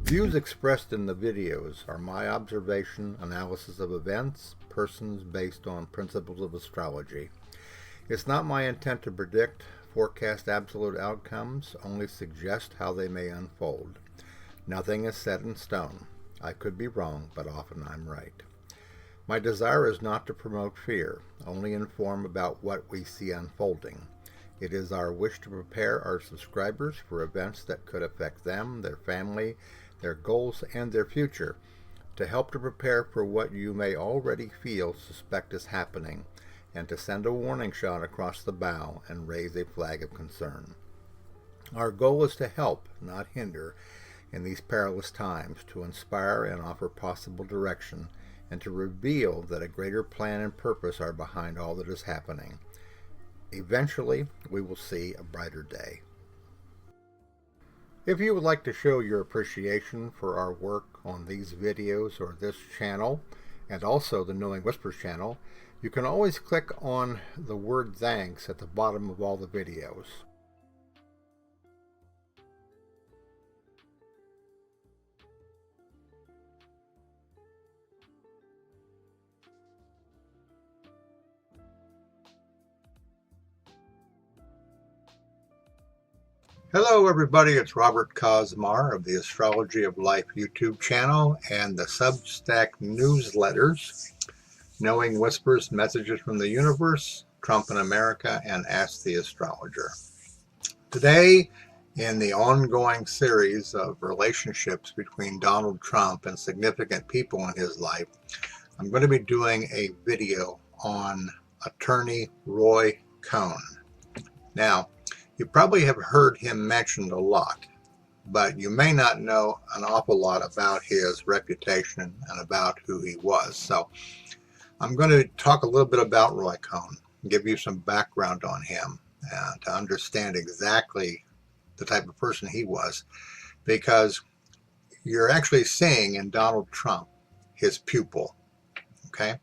Views expressed in the videos are my observation, analysis of events, persons based on principles of astrology. It's not my intent to predict, forecast absolute outcomes, only suggest how they may unfold. Nothing is set in stone. I could be wrong, but often I'm right. My desire is not to promote fear, only inform about what we see unfolding. It is our wish to prepare our subscribers for events that could affect them, their family, their goals, and their future, to help to prepare for what you may already suspect is happening, and to send a warning shot across the bow and raise a flag of concern. Our goal is to help, not hinder, in these perilous times, to inspire and offer possible direction, and to reveal that a greater plan and purpose are behind all that is happening. Eventually, we will see a brighter day. If you would like to show your appreciation for our work on these videos or this channel, and also the Knowing Whispers channel, you can always click on the word thanks at the bottom of all the videos. Hello everybody, it's Robert Cosmar of the Astrology of Life YouTube channel and the Substack newsletters, Knowing Whispers, Messages from the Universe, Trump in America, and Ask the Astrologer. Today, in the ongoing series of relationships between Donald Trump and significant people in his life, I'm going to be doing a video on attorney Roy Cohn. Now, you probably have heard him mentioned a lot, but you may not know an awful lot about his reputation and about who he was. So I'm going to talk a little bit about Roy Cohn, give you some background on him, and to understand exactly the type of person he was, because you're actually seeing in Donald Trump his pupil. Okay,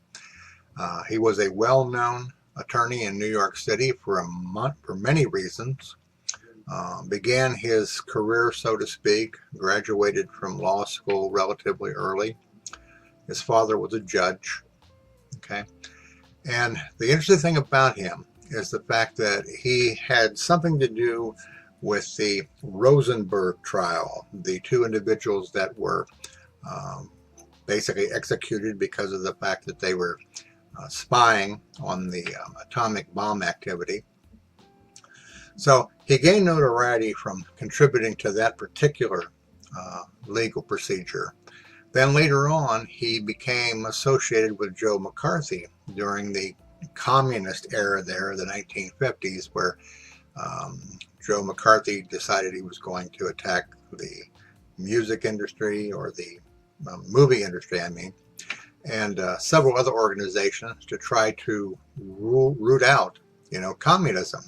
he was a well-known attorney in New York City for many reasons. Began his career, so to speak, graduated from law school relatively early. His father was a judge. Okay, and the interesting thing about him is the fact that he had something to do with the Rosenberg trial, the two individuals that were basically executed because of the fact that they were spying on the atomic bomb activity. So he gained notoriety from contributing to that particular legal procedure. Then later on, he became associated with Joe McCarthy during the communist era there, the 1950s, where Joe McCarthy decided he was going to attack the music industry, or the movie industry, I mean, and several other organizations to try to root out, communism.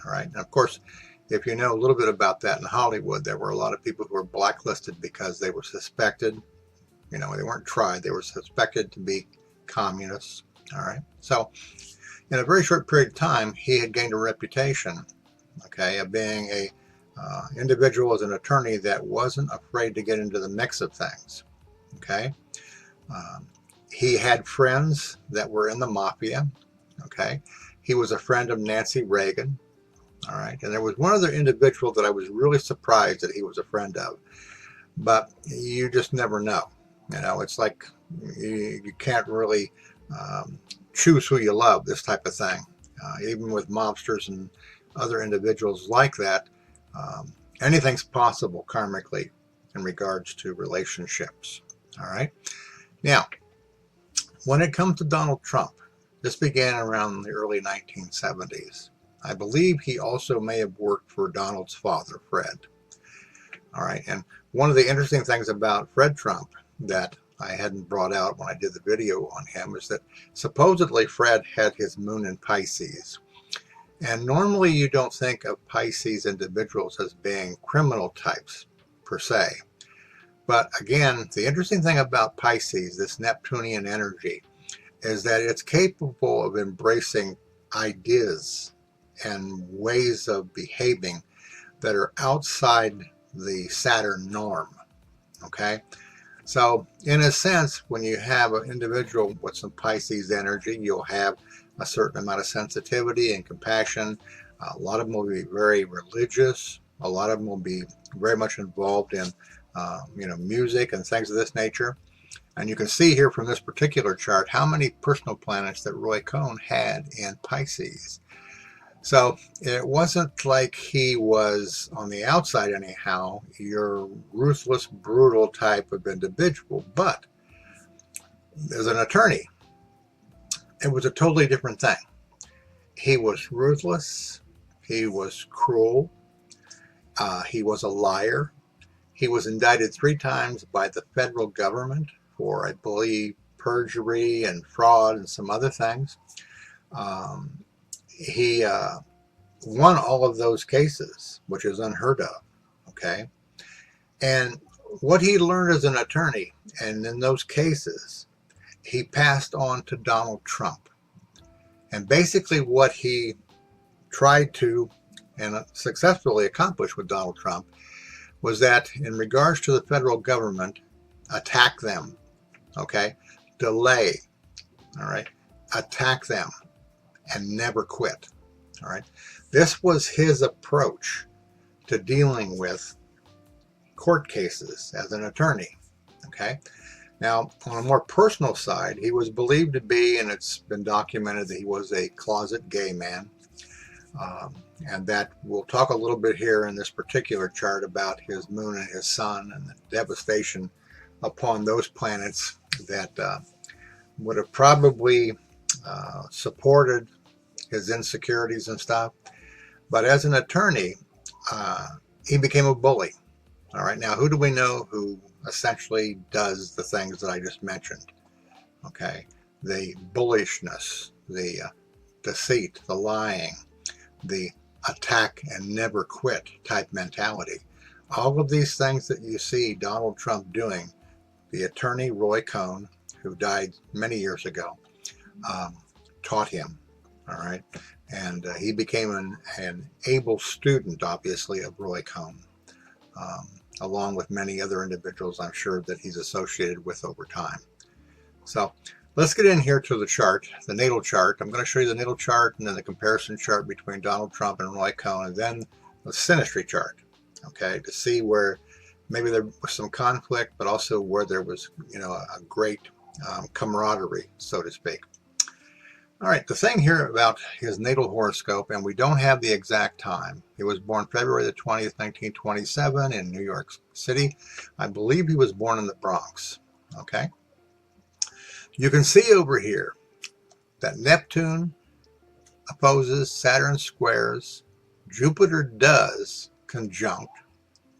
All right. And of course, if you know a little bit about that in Hollywood, there were a lot of people who were blacklisted because they were suspected, they weren't tried, they were suspected to be communists. All right. So in a very short period of time, he had gained a reputation, okay, of being a individual as an attorney that wasn't afraid to get into the mix of things. Okay. He had friends that were in the mafia. Okay. He was a friend of Nancy Reagan. All right. And there was one other individual that I was really surprised that he was a friend of. But you just never know. It's like you can't really choose who you love, this type of thing. Even with mobsters and other individuals like that, anything's possible karmically in regards to relationships. All right. Now, when it comes to Donald Trump, this began around the early 1970s. I believe he also may have worked for Donald's father, Fred. All right. And one of the interesting things about Fred Trump that I hadn't brought out when I did the video on him is that supposedly Fred had his moon in Pisces. And normally you don't think of Pisces individuals as being criminal types per se. But again, the interesting thing about Pisces, this Neptunian energy, is that it's capable of embracing ideas and ways of behaving that are outside the Saturn norm. Okay, so in a sense, when you have an individual with some Pisces energy, you'll have a certain amount of sensitivity and compassion. A lot of them will be very religious. A lot of them will be very much involved in, music and things of this nature. And you can see here from this particular chart how many personal planets that Roy Cohn had in Pisces. So it wasn't like he was, on the outside anyhow, your ruthless, brutal type of individual. But as an attorney, it was a totally different thing. He was ruthless. He was cruel. He was a liar. He was indicted 3 times by the federal government for, I believe, perjury and fraud and some other things. He won all of those cases, which is unheard of. Okay. And what he learned as an attorney, and in those cases, he passed on to Donald Trump. And basically what he tried to and successfully accomplish with Donald Trump was that in regards to the federal government, attack them, okay? Delay, all right? Attack them and never quit, all right? This was his approach to dealing with court cases as an attorney, okay? Now, on a more personal side, he was believed to be, and it's been documented that he was a closet gay man. And that we'll talk a little bit here in this particular chart about his moon and his sun and the devastation upon those planets that would have probably supported his insecurities and stuff. But as an attorney, he became a bully. All right, now who do we know who essentially does the things that I just mentioned? Okay, the bullishness, the deceit, the lying, the attack and never quit type mentality. All of these things that you see Donald Trump doing, the attorney Roy Cohn, who died many years ago, taught him. All right. And he became an able student, obviously, of Roy Cohn, along with many other individuals I'm sure that he's associated with over time. So let's get in here to the chart, the natal chart. I'm going to show you the natal chart and then the comparison chart between Donald Trump and Roy Cohn, and then the synastry chart, okay, to see where maybe there was some conflict, but also where there was, a great camaraderie, so to speak. All right, the thing here about his natal horoscope, and we don't have the exact time. He was born February the 20th, 1927 in New York City. I believe he was born in the Bronx, okay? You can see over here that Neptune opposes, Saturn squares, Jupiter does conjunct,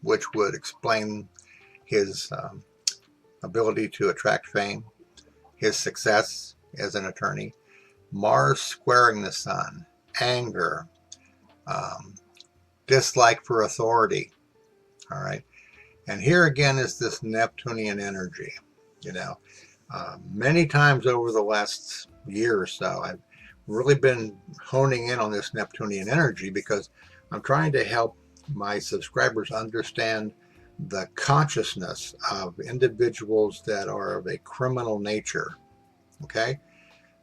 which would explain his ability to attract fame, his success as an attorney. Mars squaring the sun, anger, dislike for authority, all right? And here again is this Neptunian energy, Many times over the last year or so, I've really been honing in on this Neptunian energy because I'm trying to help my subscribers understand the consciousness of individuals that are of a criminal nature, okay?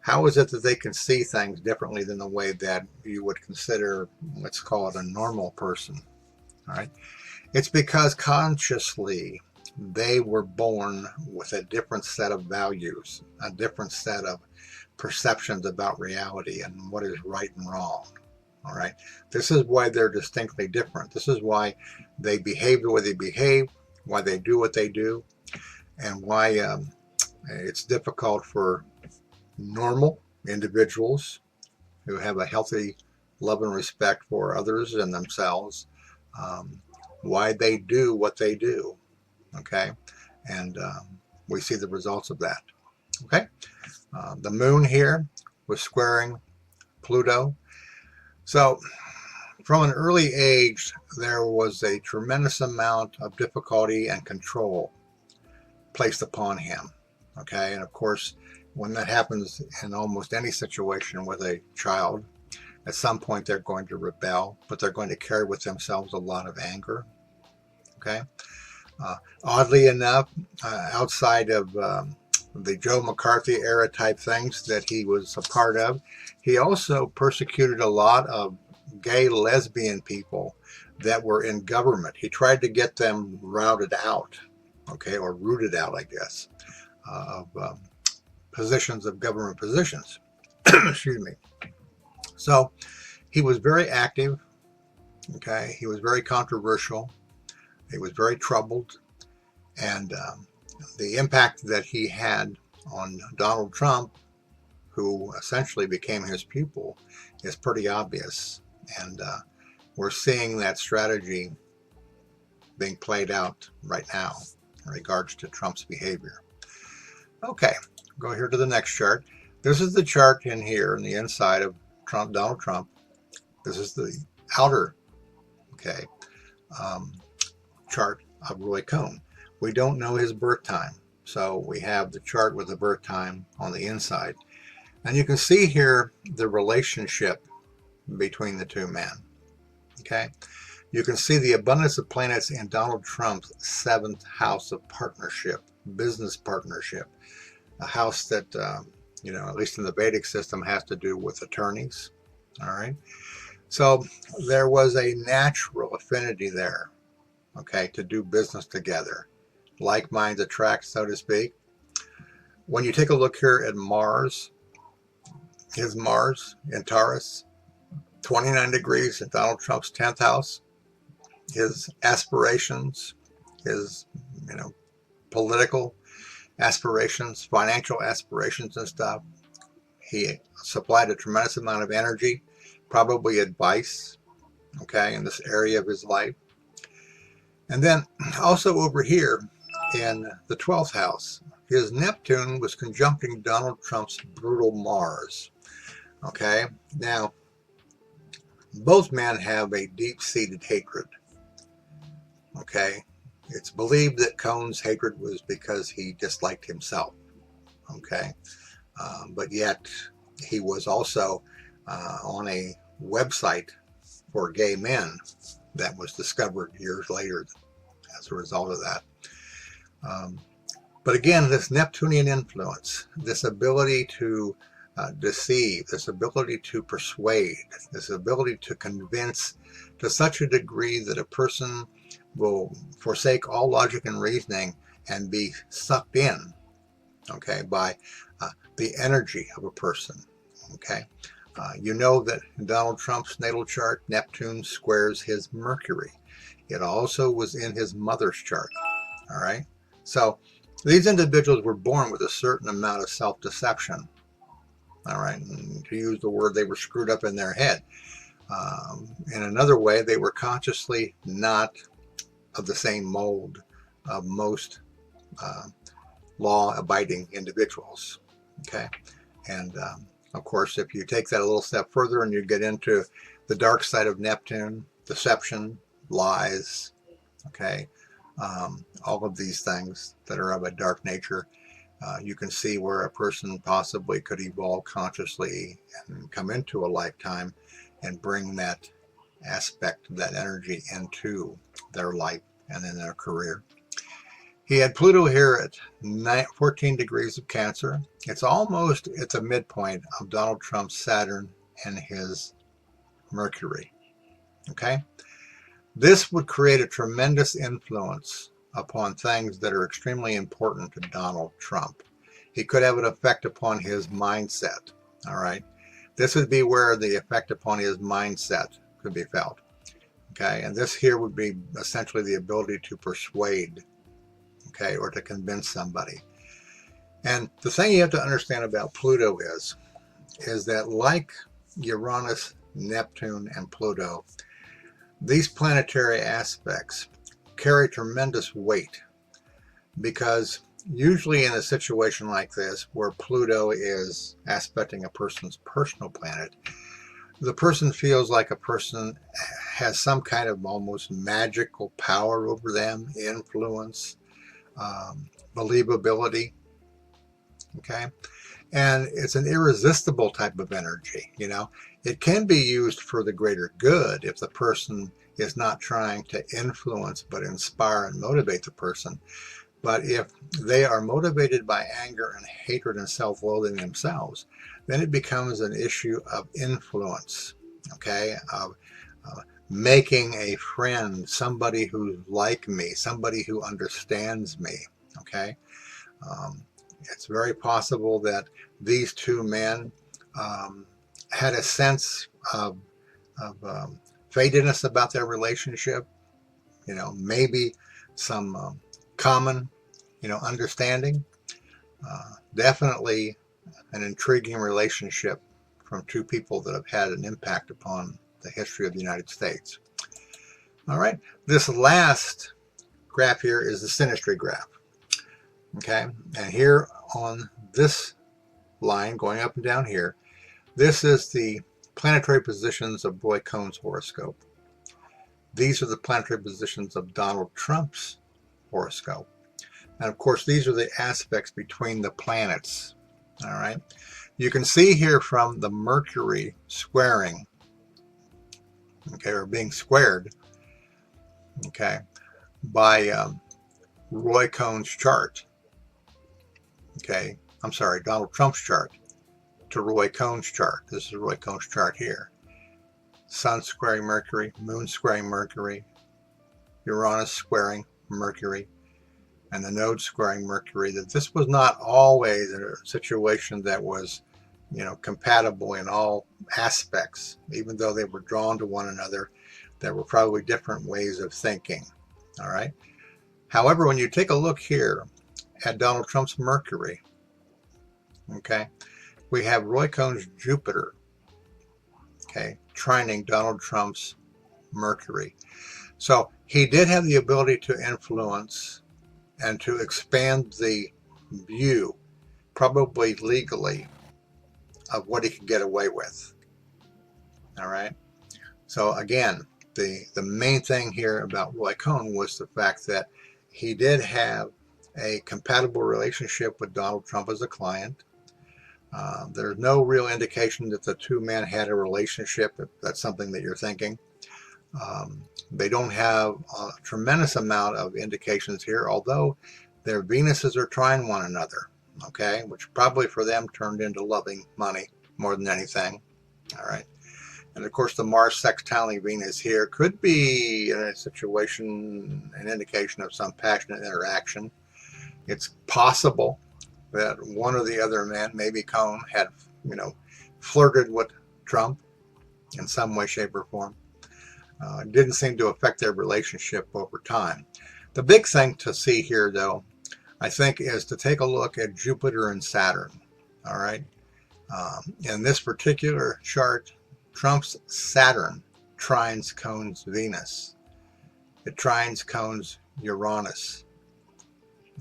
How is it that they can see things differently than the way that you would consider, let's call it a normal person, all right? It's because consciously they were born with a different set of values, a different set of perceptions about reality and what is right and wrong, all right? This is why they're distinctly different. This is why they behave the way they behave, why they do what they do, and why it's difficult for normal individuals who have a healthy love and respect for others and themselves, why they do what they do, okay? And we see the results of that, okay? The moon here was squaring Pluto. So from an early age, there was a tremendous amount of difficulty and control placed upon him, okay? And of course, when that happens in almost any situation with a child, at some point they're going to rebel, but they're going to carry with themselves a lot of anger, okay? Oddly enough, outside of the Joe McCarthy era type things that he was a part of, he also persecuted a lot of gay, lesbian people that were in government. He tried to get them routed out, okay, or rooted out, I guess, of positions of government positions. Excuse me. So he was very active, okay, he was very controversial, he was very troubled, and the impact that he had on Donald Trump, who essentially became his pupil, is pretty obvious. And we're seeing that strategy being played out right now in regards to Trump's behavior. Okay, go here to the next chart. This is the chart in here in the inside of Donald Trump. This is the outer, okay, chart of Roy Cohn. We don't know his birth time, so we have the chart with the birth time on the inside. And you can see here the relationship between the two men, okay? You can see the abundance of planets in Donald Trump's 7th house of partnership, business partnership, a house that, at least in the Vedic system, has to do with attorneys, all right? So there was a natural affinity there, okay, to do business together. Like minds attract, so to speak. When you take a look here at Mars, his Mars in Taurus, 29 degrees in Donald Trump's 10th house, his aspirations, his, political aspirations, financial aspirations and stuff. He supplied a tremendous amount of energy, probably advice, okay, in this area of his life. And then also over here in the 12th house, his Neptune was conjuncting Donald Trump's brutal Mars. Okay, now both men have a deep-seated hatred. Okay, it's believed that Cohn's hatred was because he disliked himself. Okay, but yet he was also on a website for gay men that was discovered years later as a result of that. But again, this Neptunian influence, this ability to deceive, this ability to persuade, this ability to convince to such a degree that a person will forsake all logic and reasoning and be sucked in, okay, by the energy of a person, okay. You know that in Donald Trump's natal chart, Neptune squares his Mercury. It also was in his mother's chart, all right. So these individuals were born with a certain amount of self-deception, all right. And to use the word, they were screwed up in their head. In another way, they were consciously not of the same mold of most law-abiding individuals, okay. And of course, if you take that a little step further and you get into the dark side of Neptune, deception, lies, okay, all of these things that are of a dark nature, you can see where a person possibly could evolve consciously and come into a lifetime and bring that aspect, that energy into their life and in their career. He had Pluto here at 14 degrees of Cancer. It's almost at the midpoint of Donald Trump's Saturn and his Mercury. Okay? This would create a tremendous influence upon things that are extremely important to Donald Trump. He could have an effect upon his mindset. All right? This would be where the effect upon his mindset could be felt. Okay? And this here would be essentially the ability to persuade, okay, or to convince somebody. And the thing you have to understand about Pluto is that like Uranus, Neptune, and Pluto, these planetary aspects carry tremendous weight, because usually in a situation like this where Pluto is aspecting a person's personal planet, the person feels like a person has some kind of almost magical power over them, influence, believability, okay. And it's an irresistible type of energy. It can be used for the greater good if the person is not trying to influence but inspire and motivate the person. But if they are motivated by anger and hatred and self-loathing themselves, then it becomes an issue of influence, okay, of making a friend, somebody who's like me, somebody who understands me, okay. It's very possible that these two men had a sense of fatedness about their relationship, maybe some common, understanding. Definitely an intriguing relationship from two people that have had an impact upon the history of the United States. All right, this last graph here is the synastry graph. Okay, and here on this line going up and down here, this is the planetary positions of Roy Cohn's horoscope. These are the planetary positions of Donald Trump's horoscope. And of course, these are the aspects between the planets. All right. You can see here from the Mercury squaring, okay, or being squared, okay, by Roy Cohn's chart. Okay. I'm sorry, Donald Trump's chart to Roy Cohn's chart. This is Roy Cohn's chart here. Sun squaring Mercury, Moon squaring Mercury, Uranus squaring Mercury, and the node squaring Mercury. That this was not always a situation that was, compatible in all aspects. Even though they were drawn to one another, there were probably different ways of thinking. All right. However, when you take a look here at Donald Trump's Mercury, okay, we have Roy Cohn's Jupiter, okay, trining Donald Trump's Mercury. So he did have the ability to influence and to expand the view, probably legally, of what he could get away with. All right. So again, the main thing here about Roy Cohn was the fact that he did have a compatible relationship with Donald Trump as a client. There's no real indication that the two men had a relationship, if that's something that you're thinking. They don't have a tremendous amount of indications here, although their Venuses are trying one another, okay, which probably for them turned into loving money more than anything. All right. And of course, the Mars sextiling Venus here could be in a situation, an indication of some passionate interaction. It's possible that one or the other men, maybe Cohn, had, flirted with Trump in some way, shape, or form. It didn't seem to affect their relationship over time. The big thing to see here, though, I think, is to take a look at Jupiter and Saturn. All right. In this particular chart, Trump's Saturn trines Cohn's Venus. It trines Cohn's Uranus.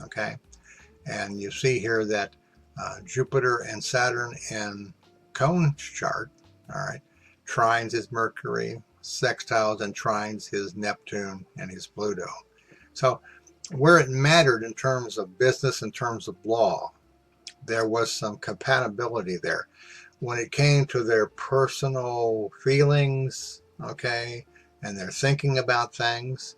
Okay. And you see here that Jupiter and Saturn in Cohn's chart, all right, trines his Mercury, sextiles and trines his Neptune and his Pluto. So where it mattered in terms of business, in terms of law, there was some compatibility there. When it came to their personal feelings, okay, and their thinking about things,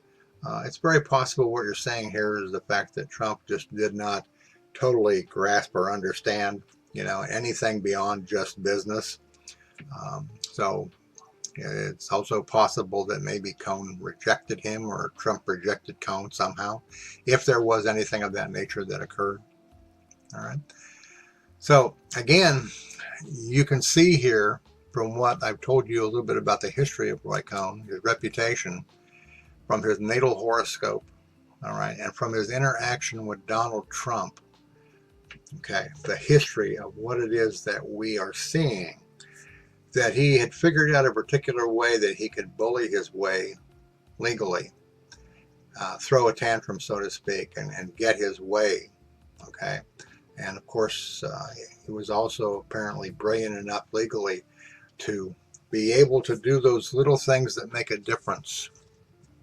it's very possible what you're saying here is the fact that Trump just did not totally grasp or understand, anything beyond just business. So it's also possible that maybe Cohn rejected him or Trump rejected Cohn somehow, if there was anything of that nature that occurred. All right. So again, you can see here from what I've told you a little bit about the history of Roy Cohn, his reputation, from his natal horoscope, all right, and from his interaction with Donald Trump, okay, the history of what it is that we are seeing, that he had figured out a particular way that he could bully his way legally, throw a tantrum, so to speak, and get his way, okay. And of course, he was also apparently brilliant enough legally to be able to do those little things that make a difference,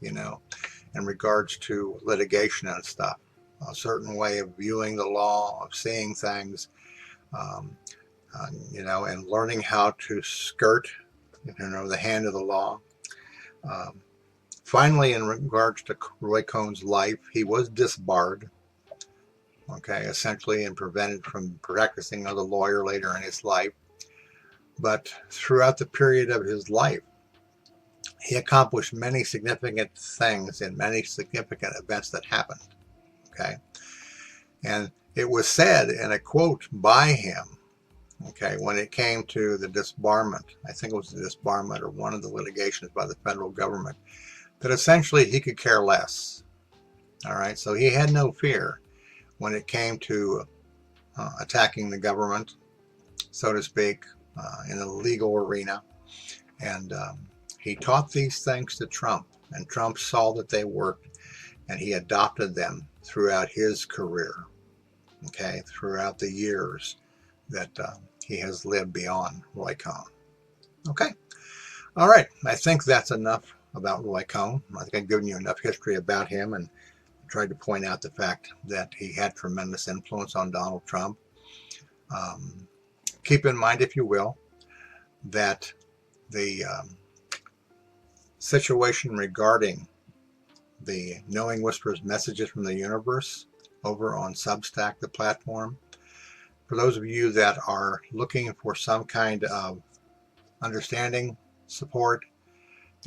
in regards to litigation and stuff. A certain way of viewing the law, of seeing things, and learning how to skirt, the hand of the law. Finally, in regards to Roy Cohn's life, he was disbarred, okay, essentially, and prevented from practicing as a lawyer later in his life. But throughout the period of his life, he accomplished many significant things and many significant events that happened, okay? And it was said in a quote by him, okay, when it came to the disbarment, I think it was the disbarment or one of the litigations by the federal government, that essentially he could care less, all right? So he had no fear when it came to attacking the government, so to speak, in the legal arena. And he taught these things to Trump, and Trump saw that they worked, and he adopted them throughout his career, okay, throughout the years that he has lived beyond Roy Cohn. Okay, all right, I think that's enough about Roy Cohn. I think I've given you enough history about him and tried to point out the fact that he had tremendous influence on Donald Trump. Keep in mind, if you will, that the situation regarding the Knowing Whispers Messages from the Universe over on Substack, the platform, for those of you that are looking for some kind of understanding, support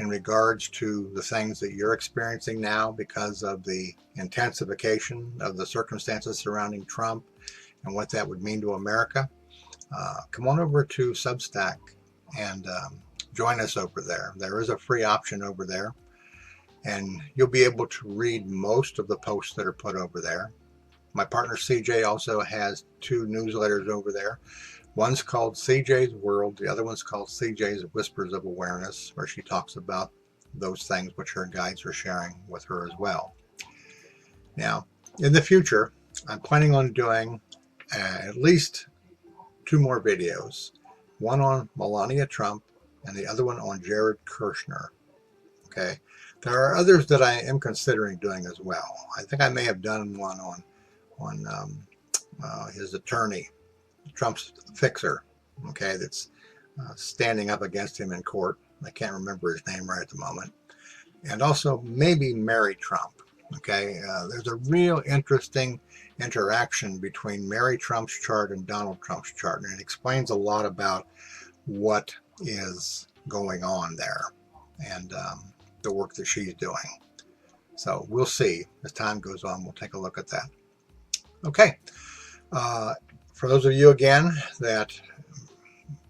in regards to the things that you're experiencing now because of the intensification of the circumstances surrounding Trump and what that would mean to America, come on over to Substack and join us over there. There is a free option over there, and you'll be able to read most of the posts that are put over there. My partner CJ also has 2 newsletters over there. One's called CJ's World. The other one's called CJ's Whispers of Awareness, where she talks about those things which her guides are sharing with her as well. Now, in the future, I'm planning on doing at least 2 more videos. One on Melania Trump and the other one on Jared Kushner. Okay, there are others that I am considering doing as well. I think I may have done one on his attorney, Trump's fixer, okay, that's standing up against him in court. I can't remember his name right at the moment. And also maybe Mary Trump, okay. There's a real interesting interaction between Mary Trump's chart and Donald Trump's chart, and it explains a lot about what is going on there and the work that she's doing. So we'll see as time goes on. We'll take a look at that. Okay. For those of you again that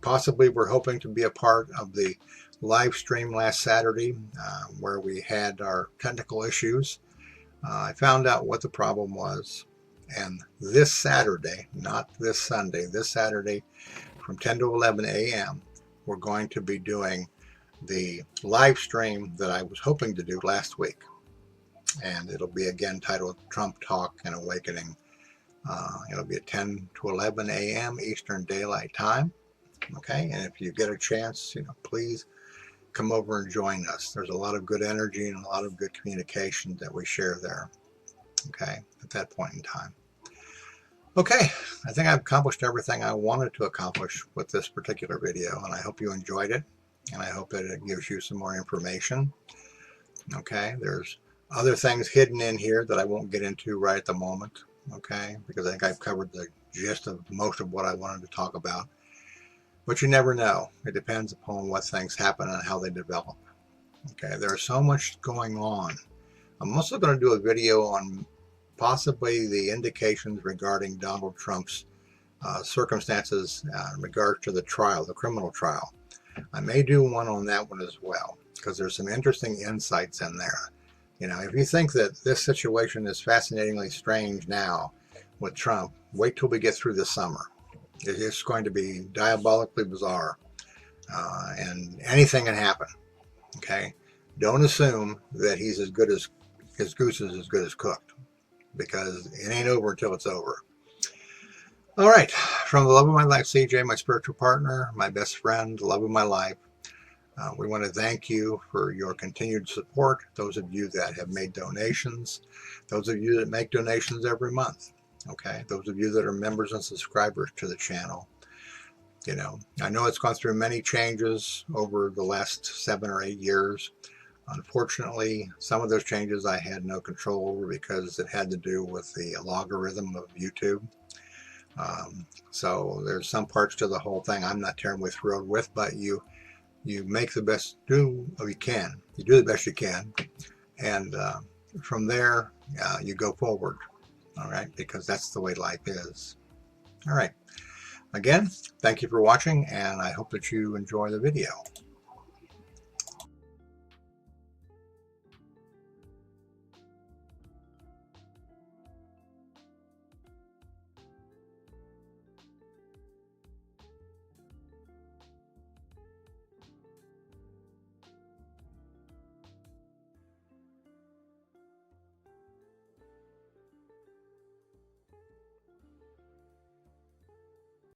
possibly were hoping to be a part of the live stream last Saturday where we had our technical issues, I found out what the problem was. And this Saturday, not this Sunday, this Saturday from 10 to 11 a.m., we're going to be doing the live stream that I was hoping to do last week. And it'll be again titled Trump Talk and Awakening. It'll be at 10 to 11 a.m. Eastern Daylight Time. Okay, and if you get a chance, please come over and join us. There's a lot of good energy and a lot of good communication that we share there. Okay, at that point in time. Okay, I think I've accomplished everything I wanted to accomplish with this particular video, and I hope you enjoyed it, and I hope that it gives you some more information. Okay, there's other things hidden in here that I won't get into right at the moment, okay, because I think I've covered the gist of most of what I wanted to talk about. But you never know. It depends upon what things happen and how they develop. Okay, there's so much going on. I'm also going to do a video on possibly the indications regarding Donald Trump's circumstances in regards to the trial, the criminal trial. I may do one on that one as well, because there's some interesting insights in there. If you think that this situation is fascinatingly strange now with Trump, wait till we get through the summer. It's going to be diabolically bizarre, and anything can happen. Okay, don't assume that he's as good as his goose is as good as cooked, because it ain't over until it's over. All right, from the love of my life, CJ, my spiritual partner, my best friend, the love of my life, we want to thank you for your continued support. Those of you that have made donations, those of you that make donations every month, okay, those of you that are members and subscribers to the channel. I know it's gone through many changes over the last 7 or 8 years. Unfortunately, some of those changes I had no control over because it had to do with the logarithm of YouTube. So there's some parts to the whole thing I'm not terribly thrilled with, but you make the best you can. You do the best you can, and from there you go forward. All right, because that's the way life is. All right. Again, thank you for watching, and I hope that you enjoy the video.